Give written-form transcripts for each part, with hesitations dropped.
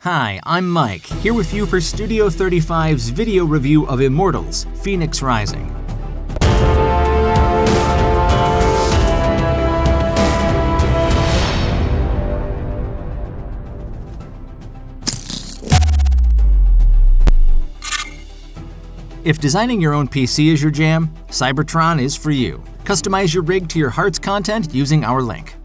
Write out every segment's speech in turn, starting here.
Hi, I'm Mike, here with you for Studio 35's video review of Immortals, Fenyx Rising. If designing your own PC is your jam, Cybertron is for you. Customize your rig to your heart's content using our link.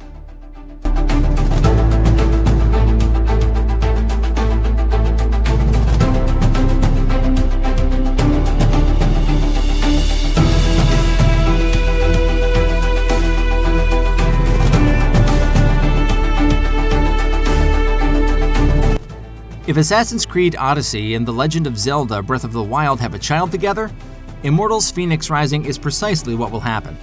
If Assassin's Creed Odyssey and The Legend of Zelda Breath of the Wild have a child together, Immortals Fenyx Rising is precisely what will happen.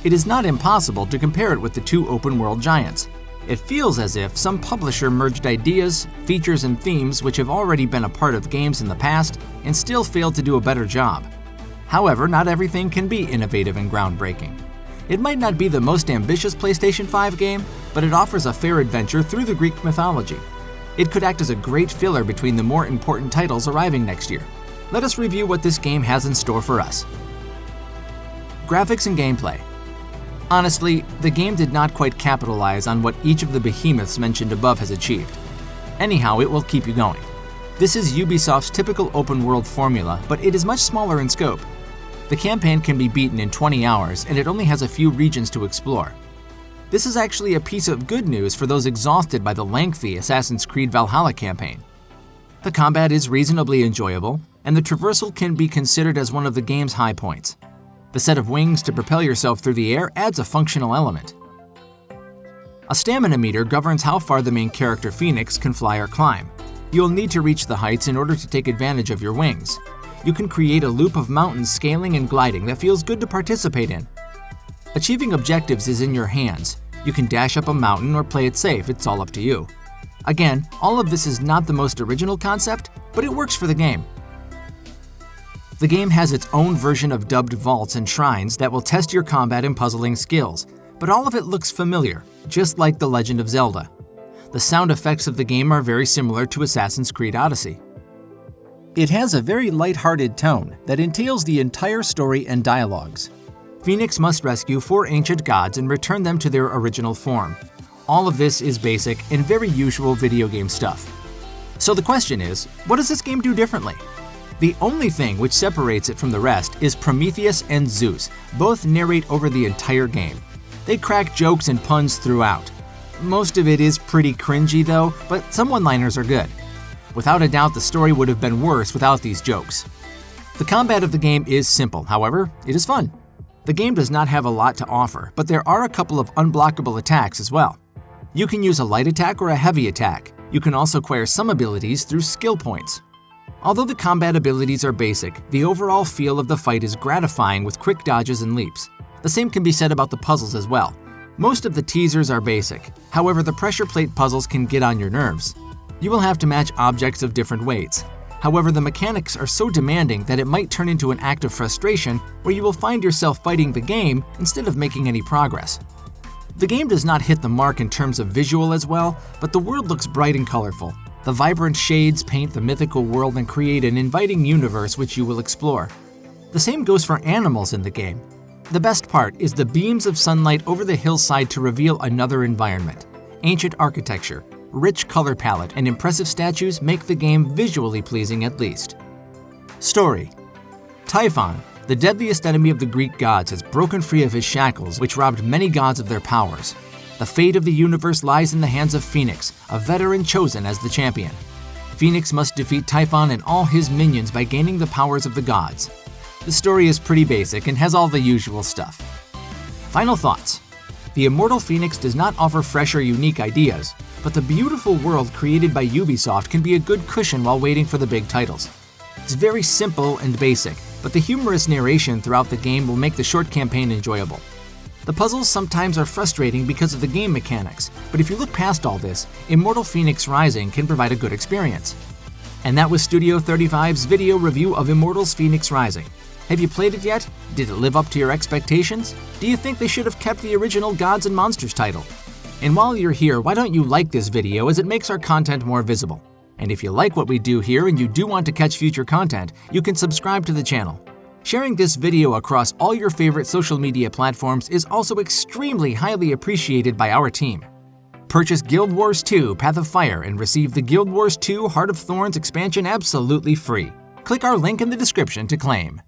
It is not impossible to compare it with the two open-world giants. It feels as if some publisher merged ideas, features, and themes which have already been a part of games in the past and still failed to do a better job. However, not everything can be innovative and groundbreaking. It might not be the most ambitious PlayStation 5 game, but it offers a fair adventure through the Greek mythology. It could act as a great filler between the more important titles arriving next year. Let us review what this game has in store for us. Graphics and gameplay. Honestly, the game did not quite capitalize on what each of the behemoths mentioned above has achieved. Anyhow, it will keep you going. This is Ubisoft's typical open-world formula, but it is much smaller in scope. The campaign can be beaten in 20 hours, and it only has a few regions to explore. This is actually a piece of good news for those exhausted by the lengthy Assassin's Creed Valhalla campaign. The combat is reasonably enjoyable, and the traversal can be considered as one of the game's high points. The set of wings to propel yourself through the air adds a functional element. A stamina meter governs how far the main character Fenyx can fly or climb. You'll need to reach the heights in order to take advantage of your wings. You can create a loop of mountains scaling and gliding that feels good to participate in. Achieving objectives is in your hands. You can dash up a mountain or play it safe, it's all up to you. Again, all of this is not the most original concept, but it works for the game. The game has its own version of dubbed vaults and shrines that will test your combat and puzzling skills, but all of it looks familiar, just like The Legend of Zelda. The sound effects of the game are very similar to Assassin's Creed Odyssey. It has a very light-hearted tone that entails the entire story and dialogues. Fenyx must rescue 4 ancient gods and return them to their original form. All of this is basic and very usual video game stuff. So the question is, what does this game do differently? The only thing which separates it from the rest is Prometheus and Zeus. Both narrate over the entire game. They crack jokes and puns throughout. Most of it is pretty cringy though, but some one-liners are good. Without a doubt, the story would have been worse without these jokes. The combat of the game is simple, however, it is fun. The game does not have a lot to offer, but there are a couple of unblockable attacks as well. You can use a light attack or a heavy attack. You can also acquire some abilities through skill points. Although the combat abilities are basic, the overall feel of the fight is gratifying with quick dodges and leaps. The same can be said about the puzzles as well. Most of the teasers are basic, however the pressure plate puzzles can get on your nerves. You will have to match objects of different weights. However, the mechanics are so demanding that it might turn into an act of frustration where you will find yourself fighting the game instead of making any progress. The game does not hit the mark in terms of visual as well, but the world looks bright and colorful. The vibrant shades paint the mythical world and create an inviting universe which you will explore. The same goes for animals in the game. The best part is the beams of sunlight over the hillside to reveal another environment. Ancient architecture, rich color palette, and impressive statues make the game visually pleasing at least. Story. Typhon, the deadliest enemy of the Greek gods, has broken free of his shackles, which robbed many gods of their powers. The fate of the universe lies in the hands of Fenyx, a veteran chosen as the champion. Fenyx must defeat Typhon and all his minions by gaining the powers of the gods. The story is pretty basic and has all the usual stuff. Final thoughts. The Immortal Fenyx does not offer fresh or unique ideas, but the beautiful world created by Ubisoft can be a good cushion while waiting for the big titles. It's very simple and basic, but the humorous narration throughout the game will make the short campaign enjoyable. The puzzles sometimes are frustrating because of the game mechanics, but if you look past all this, Immortal Fenyx Rising can provide a good experience. And that was Studio 35's video review of Immortals Fenyx Rising. Have you played it yet? Did it live up to your expectations? Do you think they should have kept the original Gods and Monsters title? And while you're here, why don't you like this video as it makes our content more visible? And if you like what we do here and you do want to catch future content, you can subscribe to the channel. Sharing this video across all your favorite social media platforms is also extremely highly appreciated by our team. Purchase Guild Wars 2 Path of Fire and receive the Guild Wars 2 Heart of Thorns expansion absolutely free. Click our link in the description to claim.